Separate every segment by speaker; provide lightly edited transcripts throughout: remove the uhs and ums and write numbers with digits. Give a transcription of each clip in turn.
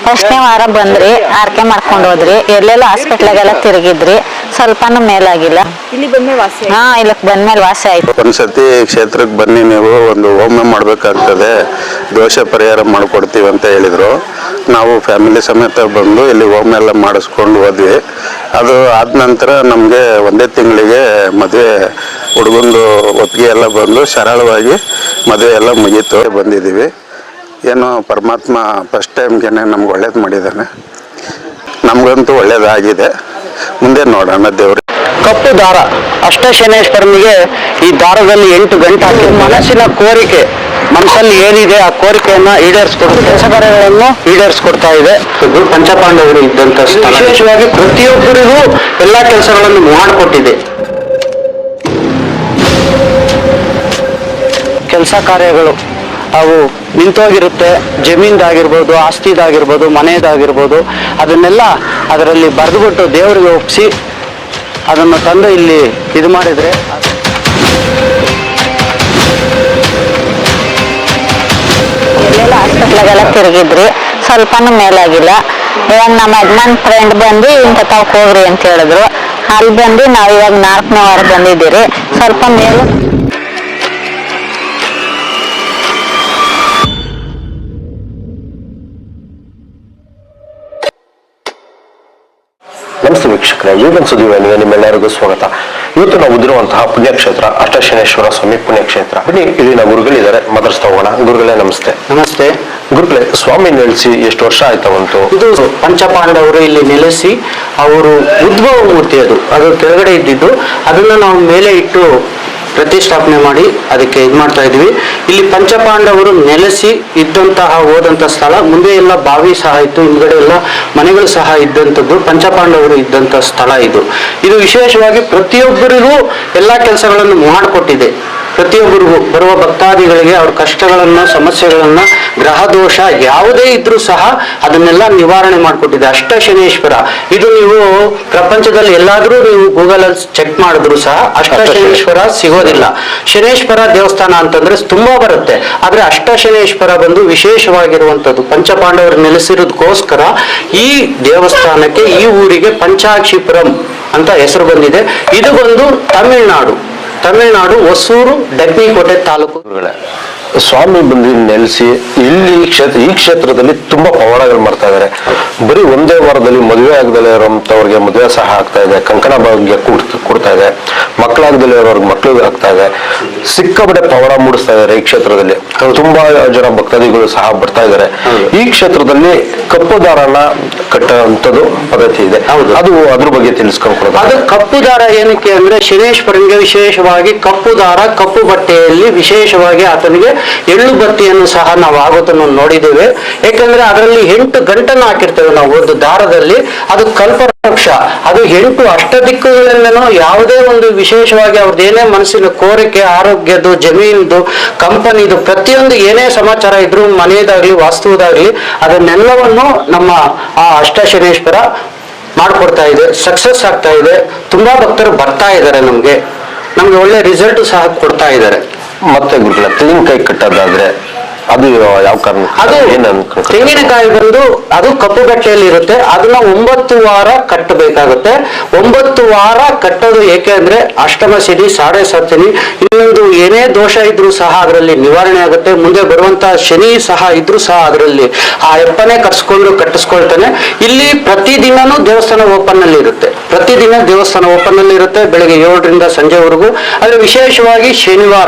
Speaker 1: ಫಸ್ಟ್ನೇ ವಾರ ಬಂದ್ರಿ, ಆರ್ಕೆ ಮಾಡ್ಕೊಂಡು ಹೋದ್ರಿ, ಎಲ್ಲೆಲ್ಲ ಹಾಸ್ಪಿಟ್ಲಾಗೆಲ್ಲ ತಿರುಗಿದ್ರಿ, ಸ್ವಲ್ಪನೂ ಮೇಲಾಗಿಲ್ಲ.
Speaker 2: ಇಲ್ಲಿ ಬಂದ್ಮೇಲೆ ವಾಸಿ
Speaker 1: ಹಾ, ಇಲ್ಲಕ್ ಬಂದ್ಮೇಲೆ ವಾಸಿ ಆಯ್ತು.
Speaker 3: ಒಂದ್ಸತಿ ಕ್ಷೇತ್ರಕ್ಕೆ ಬನ್ನಿ, ನೀವು ಒಂದು ಹೋಮ ಮಾಡ್ಬೇಕಾಗ್ತದೆ, ದೋಷ ಪರಿಹಾರ ಮಾಡ್ಕೊಡ್ತೀವಿ ಅಂತ ಹೇಳಿದ್ರು. ನಾವು ಫ್ಯಾಮಿಲಿ ಸಮೇತ ಬಂದು ಇಲ್ಲಿ ಹೋಮ ಎಲ್ಲ ಮಾಡಿಸ್ಕೊಂಡು ಹೋದ್ವಿ. ಅದು ಆದ ನಂತರ ನಮಗೆ ಒಂದೇ ತಿಂಗಳಿಗೆ ಮದುವೆ, ಹುಡುಗಂದು ಒಪ್ಪಿಗೆ ಎಲ್ಲ ಬಂದು ಸರಳವಾಗಿ ಮದುವೆ ಎಲ್ಲ ಮುಗೀತು. ಬಂದಿದ್ದೀವಿ. ಏನೋ ಪರಮಾತ್ಮ ಫಸ್ಟ್ ಟೈಮ್ಗೆ ನಮ್ಗೆ ಒಳ್ಳೇದು ಮಾಡಿದ್ದಾನೆ. ನಮಗಂತೂ ಒಳ್ಳೇದಾಗಿದೆ. ಮುಂದೆ ನೋಡೋಣ ದೇವ್ರಿಗೆ.
Speaker 4: ಕಪ್ಪು ದಾರ ಅಷ್ಟಶನೇಶ್ವರನಿಗೆ ಈ ದಾರದಲ್ಲಿ 8 ಗಂಟೆ ಹಾಕಿ ಮನಸ್ಸಿನ ಕೋರಿಕೆ, ಮನಸ್ಸಲ್ಲಿ ಏನಿದೆ ಆ ಕೋರಿಕೆಯನ್ನ ಈಡೇರಿಸ್ಕೊಡುತ್ತೆ, ಕೆಲಸ ಕಾರ್ಯಗಳನ್ನು ಈಡೇರಿಸ್ಕೊಡ್ತಾ ಇದೆ. ಪಂಚಪಾಂಡವರು ಇದ್ದಂತ ಸ್ಥಳ. ವಿಶೇಷವಾಗಿ ಪ್ರತಿಯೊಬ್ಬರಿಗೂ ಎಲ್ಲಾ ಕೆಲಸಗಳನ್ನು ಮಾಡಿಕೊಟ್ಟಿದೆ. ಕೆಲಸ ಕಾರ್ಯಗಳು ಅವು ನಿಂತೋಗಿರುತ್ತೆ. ಜಮೀನ್ದಾಗಿರ್ಬೋದು, ಆಸ್ತಿದಾಗಿರ್ಬೋದು, ಮನೆಯದಾಗಿರ್ಬೋದು, ಅದನ್ನೆಲ್ಲ ಅದರಲ್ಲಿ ಬರೆದುಬಿಟ್ಟು ದೇವರಿಗೆ ಒಪ್ಪಿಸಿ ಅದನ್ನು ತಂದು ಇಲ್ಲಿ ಇದು ಮಾಡಿದರೆ
Speaker 1: ಎಲ್ಲೆಲ್ಲ ಹಾಸ್ಪಿಟ್ಲಾಗೆಲ್ಲ ತಿರುಗಿದ್ರಿ, ಸ್ವಲ್ಪನೂ ಮೇಲಾಗಿಲ್ಲ. ಇವಾಗ ನಮ್ಮ ಯಜಮಾನ್ ಫ್ರೆಂಡ್ ಬಂದು ಇಂಥ ತಾವ್ ಹೋಗ್ರಿ ಅಂತ ಹೇಳಿದ್ರು. ಅಲ್ಲಿ ಬಂದು ನಾವು ಇವಾಗ 4ನೇ ವಾರ ಬಂದಿದ್ದೀರಿ, ಸ್ವಲ್ಪ ಮೇಲೆ.
Speaker 5: ನಮಸ್ತೆ ವೀಕ್ಷಕರೇ, ಯುವನ್ ಸುದ್ದಿವಾಹಿನಿಗೆ ನಿಮ್ಮೆಲ್ಲರಿಗೂ ಸ್ವಾಗತ. ಇವತ್ತು ನಾವು ಉದಿರುವಂತಹ ಪುಣ್ಯಕ್ಷೇತ್ರ ಅಷ್ಟಶನೇಶ್ವರ ಸ್ವಾಮಿ ಪುಣ್ಯಕ್ಷೇತ್ರ. ಬನ್ನಿ, ಇಲ್ಲಿನ ಗುರುಗಳಿದ್ದಾರೆ, ಮಾತಾಡ್ಸ್ತಾ ಹೋಗೋಣ. ಗುರುಗಳೇ ನಮಸ್ತೆ.
Speaker 4: ನಮಸ್ತೆ.
Speaker 5: ಗುರುಗಳೇ, ಸ್ವಾಮಿ ನೆಲೆಸಿ ಎಷ್ಟು ವರ್ಷ ಆಯ್ತವಂತು?
Speaker 4: ಇದು ಪಂಚಪಾಂಡವರು ಇಲ್ಲಿ ನೆಲೆಸಿ ಅವರು ಉದ್ಭವ ಮೂರ್ತಿ, ಅದು ಕೆಳಗಡೆ ಇದ್ದಿದ್ದು, ಅದನ್ನ ನಾವು ಮೇಲೆ ಇಟ್ಟು ಪ್ರತಿಷ್ಠಾಪನೆ ಮಾಡಿ ಅದಕ್ಕೆ ಇದು ಮಾಡ್ತಾ ಇದ್ವಿ. ಇಲ್ಲಿ ಪಂಚಪಾಂಡವರು ನೆಲೆಸಿ ಇದ್ದಂತಹ ಹೋದಂತಹ ಸ್ಥಳ. ಮುಂದೆ ಎಲ್ಲ ಬಾವಿ ಸಹ ಇತ್ತು, ಹಿಂದ್ಗಡೆ ಎಲ್ಲ ಮನೆಗಳು ಸಹ ಇದ್ದಂಥದ್ದು ಪಂಚಪಾಂಡವರು ಇದ್ದಂತಹ ಸ್ಥಳ ಇದು. ಇದು ವಿಶೇಷವಾಗಿ ಪ್ರತಿಯೊಬ್ಬರಿಗೂ ಎಲ್ಲಾ ಕೆಲಸಗಳನ್ನು ಮಾಡಿಕೊಟ್ಟಿದೆ. ಪ್ರತಿಯೊಬ್ಬರಿಗೂ ಬರುವ ಭಕ್ತಾದಿಗಳಿಗೆ ಅವ್ರ ಕಷ್ಟಗಳನ್ನ, ಸಮಸ್ಯೆಗಳನ್ನ, ಗ್ರಹ ದೋಷ ಯಾವುದೇ ಇದ್ರೂ ಸಹ ಅದನ್ನೆಲ್ಲ ನಿವಾರಣೆ ಮಾಡಿಕೊಟ್ಟಿದೆ ಅಷ್ಟಶನೇಶ್ವರ. ಇದು ನೀವು ಪ್ರಪಂಚದಲ್ಲಿ ಎಲ್ಲಾದ್ರೂ ನೀವು ಗೂಗಲ್ ಅಲ್ಲಿ ಚೆಕ್ ಮಾಡಿದ್ರು ಸಹ ಅಷ್ಟಶನೇಶ್ವರ ಸಿಗೋದಿಲ್ಲ. ಶನೇಶ್ವರ ದೇವಸ್ಥಾನ ಅಂತಂದ್ರೆ ತುಂಬಾ ಬರುತ್ತೆ, ಆದ್ರೆ ಅಷ್ಟಶನೇಶ್ವರ ಬಂದು ವಿಶೇಷವಾಗಿರುವಂತದ್ದು. ಪಂಚಪಾಂಡವರು ನೆಲೆಸಿರೋದಕ್ಕೋಸ್ಕರ ಈ ದೇವಸ್ಥಾನಕ್ಕೆ, ಈ ಊರಿಗೆ ಪಂಚಾಕ್ಷಿಪುರಂ ಅಂತ ಹೆಸರು ಬಂದಿದೆ. ಇದು ಬಂದು ತಮಿಳುನಾಡು ಹೊಸೂರು ಡಬ್ಬಿಕೋಟೆ ತಾಲೂಕು.
Speaker 5: ಸ್ವಾಮಿ ಬಂದು ನೆಲೆಸಿ ಇಲ್ಲಿ ಈ ಕ್ಷೇತ್ರದಲ್ಲಿ ತುಂಬಾ ಪವಾಡಗಳು ಮಾಡ್ತಾ ಇದಾರೆ. ಬರೀ ಒಂದೇ ವಾರದಲ್ಲಿ ಮದುವೆ ಆಗದಲ್ಲೇ ಇರೋಂಥವ್ರಿಗೆ ಮದುವೆ ಸಹ ಆಗ್ತಾ ಇದೆ, ಕಂಕಣ ಭಾಗ್ಯ ಕೊಡ್ತಾ ಇದೆ, ಮಕ್ಕಳಾಗದಲ್ಲೇ ಇರೋರ್ಗೆ ಮಕ್ಕಳು ಆಗ್ತಾ ಇದೆ. ಸಿಕ್ಕಾಪಟ್ಟೆ ಪವಾಡ ಮೂಡಿಸ್ತಾ ಇದಾರೆ ಈ ಕ್ಷೇತ್ರದಲ್ಲಿ. ತುಂಬಾ ಜನ ಭಕ್ತಾದಿಗಳು ಸಹ ಬರ್ತಾ ಇದಾರೆ. ಈ ಕ್ಷೇತ್ರದಲ್ಲಿ ಕಪ್ಪು ದಾರನ ಕಟ್ಟುವಂಥದ್ದು ಪದ್ಧತಿ ಇದೆ. ಅದು ಅದ್ರ ಬಗ್ಗೆ ತಿಳಿಸ್ಕೊಂಡು.
Speaker 4: ಅದು ಕಪ್ಪು ದಾರ ಏನಕ್ಕೆ ಅಂದ್ರೆ ಶನೇಶ್ವರನಿಗೆ ವಿಶೇಷವಾಗಿ ಕಪ್ಪು ದಾರ, ಕಪ್ಪು ಬಟ್ಟೆಯಲ್ಲಿ ವಿಶೇಷವಾಗಿ ಆತನಿಗೆ ಎಳ್ಳು ಬತ್ತಿಯನ್ನು ಸಹ ನಾವು ಆಗೋದನ್ನು ನೋಡಿದ್ದೇವೆ. ಯಾಕಂದ್ರೆ ಅದರಲ್ಲಿ 8 ಗಂಟನ್ನು ಹಾಕಿರ್ತೇವೆ ನಾವು ಒಂದು ದಾರದಲ್ಲಿ. ಅದು ಕಲ್ಪವೃಕ್ಷ, ಅದು 8 ಅಷ್ಟದಿಕ್ಕುಗಳಿಂದನೂ ಯಾವುದೇ ಒಂದು ವಿಶೇಷವಾಗಿ ಅವ್ರದ್ದು ಏನೇ ಮನಸ್ಸಿನ ಕೋರಿಕೆ, ಆರೋಗ್ಯದ್ದು, ಜಮೀನ್ದು, ಕಂಪನಿದು, ಪ್ರತಿಯೊಂದು ಏನೇ ಸಮಾಚಾರ ಇದ್ರು, ಮನೆಯದಾಗ್ಲಿ ವಾಸ್ತುದಾಗ್ಲಿ, ಅದನ್ನೆಲ್ಲವನ್ನು ನಮ್ಮ ಆ ಅಷ್ಟಶನೇಶ್ವರ ಮಾಡ್ಕೊಡ್ತಾ ಇದೆ. ಸಕ್ಸಸ್ ಆಗ್ತಾ ಇದೆ. ತುಂಬಾ ಭಕ್ತರು ಬರ್ತಾ ಇದ್ದಾರೆ, ನಮ್ಗೆ ಒಳ್ಳೆ ರಿಸಲ್ಟ್ ಸಹ ಕೊಡ್ತಾ ಇದ್ದಾರೆ.
Speaker 5: ಮತ್ತೆ ಗುರುಗಳ ತೆಂಗಿನಕಾಯಿ ಕಟ್ಟೋದಾದ್ರೆ ಅದು ಯಾವ ಕಾರಣ?
Speaker 4: ಅದು ತೆಂಗಿನಕಾಯಿ ಬಂದು ಅದು ಕಪ್ಪು ಗಟ್ಟೆಯಲ್ಲಿ ಇರುತ್ತೆ. ಅದನ್ನ 9 ವಾರ ಕಟ್ಟಬೇಕಾಗುತ್ತೆ. 9 ವಾರ ಕಟ್ಟೋದು ಏಕೆ ಅಂದ್ರೆ ಅಷ್ಟಮ ಶನಿ, ಸಾಡೆ ಸಪ್ತಮಿ, ಇನ್ನೊಂದು ಏನೇ ದೋಷ ಇದ್ರೂ ಸಹ ಅದರಲ್ಲಿ ನಿವಾರಣೆ ಆಗುತ್ತೆ. ಮುಂದೆ ಬರುವಂತಹ ಶನಿ ಸಹ ಇದ್ರೂ ಸಹ ಅದರಲ್ಲಿ ಆ ಎಪ್ಪನೇ ಕಟ್ಟಿಸ್ಕೊಳ್ತಾನೆ. ಇಲ್ಲಿ ಪ್ರತಿದಿನನೂ ದೇವಸ್ಥಾನ ಓಪನ್ ಅಲ್ಲಿ ಇರುತ್ತೆ. ಪ್ರತಿದಿನ ದೇವಸ್ಥಾನ ಓಪನ್ ಅಲ್ಲಿ ಇರುತ್ತೆ, ಬೆಳಗ್ಗೆ 7ರಿಂದ ಸಂಜೆವರೆಗೂ. ಆದ್ರೆ ವಿಶೇಷವಾಗಿ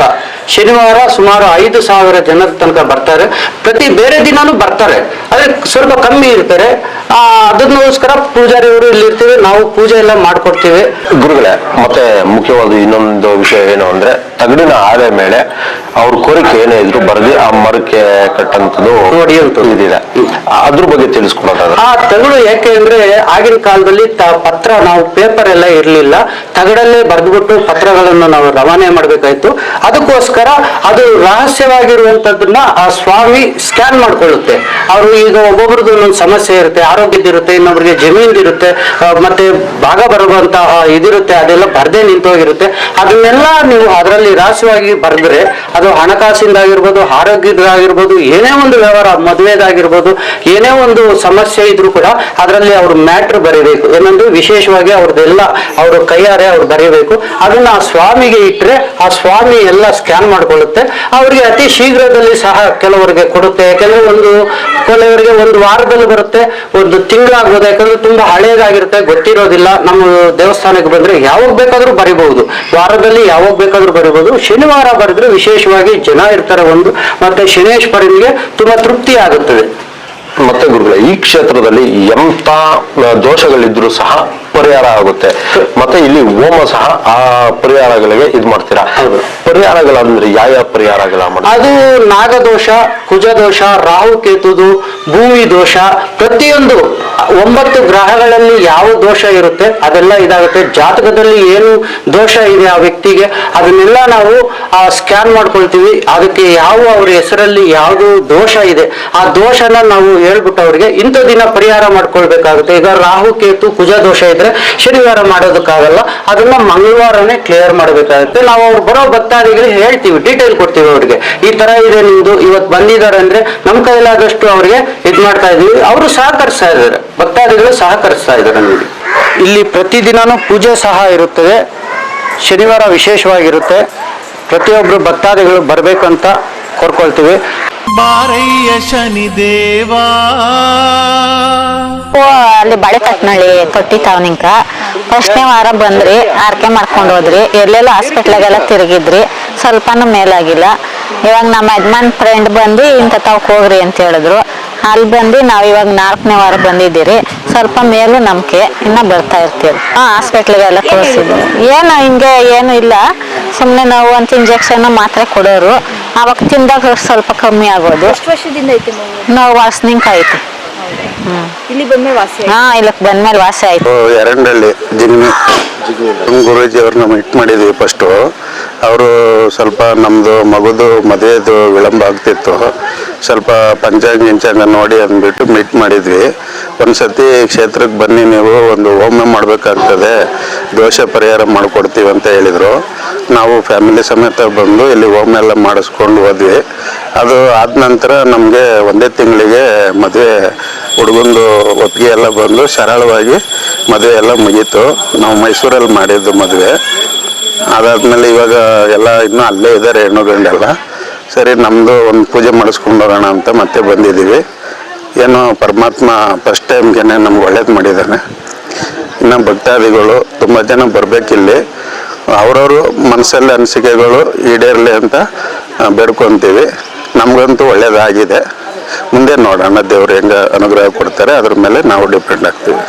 Speaker 4: ಶನಿವಾರ ಸುಮಾರು 5,000 ಜನರ ತನಕ ಬರ್ತಾರೆ. ಬೇರೆ ದಿನಾನು ಬರ್ತಾರೆ, ಆದ್ರೆ ಸ್ವಲ್ಪ ಕಮ್ಮಿ ಇರ್ತಾರೆ. ಅದಕ್ಕೋಸ್ಕರ ಪೂಜಾರಿಯವರು ಇಲ್ಲಿ ಇರ್ತೀವಿ, ನಾವು ಪೂಜೆ ಎಲ್ಲ ಮಾಡ್ಕೊಡ್ತೀವಿ.
Speaker 5: ಗುರುಗಳೇ, ಮತ್ತೆ ಮುಖ್ಯವಾದ ಇನ್ನೊಂದು ವಿಷಯ ಏನು ಅಂದ್ರೆ ತಗಡಿನ ಆಲೆ ಮೇಲೆ ಅವ್ರ ಕೋರಿಕೆ ಏನೇ ಇದ್ರು ಬರೆದಿ ಆ ಮರಕ್ಕೆ ಕಟ್ಟಂತದ್ದು ಇದಿದೆ. ಅದ್ರ ಬಗ್ಗೆ ತಿಳಿಸ್ಕೊಡೋದಾದ್ರೆ
Speaker 4: ಆ ತಗಡು ಯಾಕೆ ಅಂದ್ರೆ ಆಗಿನ ಕಾಲದಲ್ಲಿ ಪತ್ರ, ನಾವು ಪೇಪರ್ ಎಲ್ಲ ಇರ್ಲಿಲ್ಲ, ತಗಡಲ್ಲೇ ಬರೆದ್ಬಿಟ್ಟು ಪತ್ರಗಳನ್ನು ನಾವು ರವಾನೆ ಮಾಡ್ಬೇಕಾಯ್ತು. ಅದಕ್ಕೋಸ್ಕರ ಅದು ರಹಸ್ಯವಾಗಿರುವಂತದ್ದನ್ನ ಆ ಸ್ವಾಮಿ ಸ್ಕ್ಯಾನ್ ಮಾಡ್ಕೊಳ್ಳುತ್ತೆ. ಅವರು ಈಗ ಒಬ್ಬೊಬ್ರದ್ದು ಒಂದೊಂದು ಸಮಸ್ಯೆ ಇರುತ್ತೆ, ಆ ಆರೋಗ್ಯದಿರುತ್ತೆ, ಇನ್ನೊಬ್ರಿಗೆ ಜಮೀನ್ದಿರುತ್ತೆ, ಮತ್ತೆ ಭಾಗ ಬರುವಂತಹ ಇದಿರುತ್ತೆ, ಅದೆಲ್ಲ ಬರ್ದೇ ನಿಂತೋಗಿರುತ್ತೆ. ಅದನ್ನೆಲ್ಲ ನೀವು ಅದರಲ್ಲಿ ರಾಶಿಯಾಗಿ ಬರೆದ್ರೆ ಅದು ಹಣಕಾಸಿಂದಾಗಿರ್ಬೋದು, ಆರೋಗ್ಯದಾಗಿರ್ಬೋದು, ಏನೇ ಒಂದು ವ್ಯವಹಾರ, ಮದುವೆದಾಗಿರ್ಬೋದು, ಏನೇ ಒಂದು ಸಮಸ್ಯೆ ಇದ್ರೂ ಕೂಡ ಅದರಲ್ಲಿ ಅವ್ರ ಮ್ಯಾಟ್ರ್ ಬರೀಬೇಕು. ಏನಂದ್ರೆ ವಿಶೇಷವಾಗಿ ಅವ್ರದ್ದೆಲ್ಲ ಅವ್ರ ಕೈಯಾರೆ ಅವ್ರು ಬರೀಬೇಕು. ಅದನ್ನ ಆ ಸ್ವಾಮಿಗೆ ಇಟ್ಟರೆ ಆ ಸ್ವಾಮಿ ಎಲ್ಲ ಸ್ಕ್ಯಾನ್ ಮಾಡ್ಕೊಳ್ಳುತ್ತೆ. ಅವರಿಗೆ ಅತಿ ಶೀಘ್ರದಲ್ಲಿ ಸಹ ಕೆಲವರಿಗೆ ಕೊಡುತ್ತೆ, ಕೆಲವರಿಗೆ ಒಂದು ವಾರದಲ್ಲಿ ಬರುತ್ತೆ, ಒಂದು ತಿಂಗಳಾಗ್ಬೋದು. ಯಾಕಂದ್ರೆ ತುಂಬಾ ಹಳೇದಾಗಿರುತ್ತೆ, ಗೊತ್ತಿರೋದಿಲ್ಲ. ನಮ್ಮ ದೇವಸ್ಥಾನಕ್ಕೆ ಬಂದ್ರೆ ಯಾವಾಗ ಬೇಕಾದ್ರೂ ಬರಿಬಹುದು, ವಾರದಲ್ಲಿ ಯಾವಾಗ ಬೇಕಾದ್ರೂ ಬರಿಬಹುದು. ಶನಿವಾರ ಬರೆದ್ರೆ ವಿಶೇಷವಾಗಿ ಜನ ಇರ್ತಾರೆ ಮತ್ತೆ ಶನೇಶ್ವರನಿಗೆ ತುಂಬಾ ತೃಪ್ತಿ ಆಗುತ್ತದೆ.
Speaker 5: ಮತ್ತೆ ಗುರುಗಳೇ, ಈ ಕ್ಷೇತ್ರದಲ್ಲಿ ಎಂತ ದೋಷಗಳಿದ್ರು ಸಹ ಪರಿಹಾರ ಆಗುತ್ತೆ. ಮತ್ತೆ ಇಲ್ಲಿ ಹೋಮ ಸಹ ಆ ಪರಿಹಾರಗಳಿಗೆ ಇದು ಮಾಡ್ತೀರಾ. ಪರಿಹಾರಗಳಂದ್ರೆ ಯಾವ ಪರಿಹಾರಗಳ
Speaker 4: ಅದು ನಾಗದೋಷ, ಕುಜದೋಷ, ರಾಹುಕೇತುದು, ಭೂಮಿ ದೋಷ, ಪ್ರತಿಯೊಂದು 9 ಗ್ರಹಗಳಲ್ಲಿ ಯಾವ ದೋಷ ಇರುತ್ತೆ ಅದೆಲ್ಲ ಇದಾಗುತ್ತೆ. ಜಾತಕದಲ್ಲಿ ಏನು ದೋಷ ಇದೆ ಆ ವ್ಯಕ್ತಿಗೆ ಅದನ್ನೆಲ್ಲ ನಾವು ಸ್ಕ್ಯಾನ್ ಮಾಡ್ಕೊಳ್ತೀವಿ. ಅದಕ್ಕೆ ಅವ್ರ ಹೆಸರಲ್ಲಿ ಯಾವುದು ದೋಷ ಇದೆ ಆ ದೋಷನ ನಾವು ಹೇಳ್ಬಿಟ್ಟು ಅವ್ರಿಗೆ ಇಂಥ ದಿನ ಪರಿಹಾರ ಮಾಡ್ಕೊಳ್ಬೇಕಾಗುತ್ತೆ. ಈಗ ರಾಹುಕೇತು ಕುಜ ದೋಷ ಇದ್ರೆ ಶನಿವಾರ ಮಾಡೋದಕ್ಕಾಗಲ್ಲ, ಅದನ್ನ ಮಂಗಳವಾರನೇ ಕ್ಲಿಯರ್ ಮಾಡಬೇಕಾಗುತ್ತೆ. ನಾವು ಅವ್ರು ಬರೋ ಭಕ್ತಾದಿಗಳಿಗೆ ಹೇಳ್ತೀವಿ, ಡೀಟೇಲ್ ಕೊಡ್ತೀವಿ ಅವ್ರಿಗೆ, ಈ ತರ ಇದೆ ನಿಮ್ದು, ಇವತ್ತು ಬಂದಿದ್ದಾರೆ ಅಂದ್ರೆ ನಮ್ಮ ಕೈಲಾದಷ್ಟು ಅವ್ರಿಗೆ ಇದ್ ಮಾಡ್ತಾ ಇದೀವಿ. ಅವರು ಸಹಕರಿಸ್ತಾ ಇದ್ದಾರೆ, ಭಕ್ತಾದಿಗಳು ಸಹಕರಿಸ್ತಾ ಇದ್ದಾರೆ. ನೋಡಿ, ಇಲ್ಲಿ ಪ್ರತಿದಿನನೂ ಪೂಜೆ ಸಹ ಇರುತ್ತದೆ. ಶನಿವಾರ ವಿಶೇಷವಾಗಿರುತ್ತೆ. ಪ್ರತಿಯೊಬ್ರು ಭಕ್ತಾದಿಗಳು ಬರ್ಬೇಕಂತ ಕೋರ್ಕೊಳ್ತೀವಿ.
Speaker 2: ಬಾರಯ್ಯ ಶನಿದೇವಾ.
Speaker 1: ಅಲ್ಲಿ ಬಳೆಕಟ್ನಳ್ಳಿ ತೊಟ್ಟಿ ತಾವನಿಂಕ ಫಸ್ಟ್ನೇ ವಾರ ಬಂದ್ರಿ, ಆರ್ಕೆ ಮಾಡ್ಕೊಂಡು ಹೋದ್ರಿ, ಎಲ್ಲೆಲ್ಲ ಹಾಸ್ಪಿಟ್ಲಾಗೆಲ್ಲ ತಿರುಗಿದ್ರಿ, ಸ್ವಲ್ಪನೂ ಮೇಲಾಗಿಲ್ಲ. ಇವಾಗ ನಮ್ಮ ಯಜಮಾನ್ ಫ್ರೆಂಡ್ ಬಂದು ಇಂಥ ತಾವಕ್ಕೆ ಹೋಗ್ರಿ ಅಂತ ಹೇಳಿದ್ರು. ಅಲ್ಲಿ ಬಂದು ನಾವು ಇವಾಗ 4ನೇ ವಾರ ಬಂದಿದ್ದೀರಿ. ಸ್ವಲ್ಪ ಮೇಲೂ ನಂಬಿಕೆ, ಇನ್ನ ಬರ್ತಾ ಇರ್ತೀವಿ. ಹಾಸ್ಪಿಟ್ಲಿಗೆಲ್ಲ ತೋರಿಸಿದ್ವಿ. ಏನು ಇಲ್ಲ, ಸುಮ್ಮನೆ ನಾವು ಒಂದು ಇಂಜೆಕ್ಷನ್ ಮಾತ್ರೆ ಕೊಡೋರು. ಅವಾಗ ತಿಂದಾಗ ಸ್ವಲ್ಪ ಕಮ್ಮಿ ಆಗೋದು.
Speaker 6: ಎಷ್ಟು ವರ್ಷದಿಂದ ಐತೆ
Speaker 1: ನಾವು ವಾಸನಿಂಕ ಐತಿ.
Speaker 6: ಇಲ್ಲಿ ಬಂದ್ಮೇಲೆ ವಾಸಿ
Speaker 1: ಇಲ್ಲಕ್ ಬಂದ್ಮೇಲೆ ವಾಸಿ ಆಯ್ತು.
Speaker 3: ಎರಡಲ್ಲಿ ಜಿಗ್ನಿ ಗುರೂಜಿ ಅವ್ರನ್ನ ಮೀಟ್ ಮಾಡಿದ್ವಿ ಫಸ್ಟು. ಅವರು ಸ್ವಲ್ಪ ನಮ್ಮದು ಮಗುದು ಮದುವೆದು ವಿಳಂಬ ಆಗ್ತಿತ್ತು, ಸ್ವಲ್ಪ ಪಂಚಾಂಗ ನೋಡಿ ಅಂದ್ಬಿಟ್ಟು ಮೀಟ್ ಮಾಡಿದ್ವಿ. ಒಂದ್ಸತಿ ಕ್ಷೇತ್ರಕ್ಕೆ ಬನ್ನಿ, ನೀವು ಒಂದು ಹೋಮ ಮಾಡಬೇಕಾಗ್ತದೆ, ದೋಷ ಪರಿಹಾರ ಮಾಡಿಕೊಡ್ತೀವಿ ಅಂತ ಹೇಳಿದರು. ನಾವು ಫ್ಯಾಮಿಲಿ ಸಮೇತ ಬಂದು ಇಲ್ಲಿ ಹೋಮ ಎಲ್ಲ ಮಾಡಿಸ್ಕೊಂಡು ಹೋದ್ವಿ. ಅದು ಆದ ನಂತರ ನಮಗೆ 1 ತಿಂಗಳಿಗೆ ಮದುವೆ ಹುಡುಗಂದು ಒಪ್ಪಿಗೆ ಎಲ್ಲ ಬಂದು ಸರಳವಾಗಿ ಮದುವೆ ಎಲ್ಲ ಮುಗೀತು. ನಾವು ಮೈಸೂರಲ್ಲಿ ಮಾಡಿದ್ದು ಮದುವೆ. ಅದಾದ್ಮೇಲೆ ಇವಾಗ ಎಲ್ಲ ಇನ್ನೂ ಅಲ್ಲೇ ಇದ್ದಾರೆ ಹೆಣ್ಣು ಗಂಡೆಲ್ಲ. ಸರಿ, ನಮ್ಮದು ಒಂದು ಪೂಜೆ ಮಾಡಿಸ್ಕೊಂಡು ಹೋಗೋಣ ಅಂತ ಮತ್ತೆ ಬಂದಿದ್ದೀವಿ. ಏನೋ ಪರಮಾತ್ಮ ಫಸ್ಟ್ ಟೈಮ್ಗೆ ನಮ್ಗೆ ಒಳ್ಳೇದು ಮಾಡಿದ್ದಾನೆ. ಇನ್ನು ಭಕ್ತಾದಿಗಳು ತುಂಬ ಜನ ಬರಬೇಕಿಲ್ಲಿ, ಅವ್ರವರು ಮನಸ್ಸಲ್ಲಿ ಅನಿಸಿಕೆಗಳು ಈಡೇರಲಿ ಅಂತ ಬೇಡ್ಕೊತೀವಿ. ನಮಗಂತೂ ಒಳ್ಳೇದಾಗಿದೆ. ಮುಂದೆ ನೋಡೋಣ, ದೇವ್ರು ಹೆಂಗೆ ಅನುಗ್ರಹ ಕೊಡ್ತಾರೆ ಅದ್ರ ಮೇಲೆ ನಾವು ಡಿಪೆಂಡ್ ಆಗ್ತೀವಿ.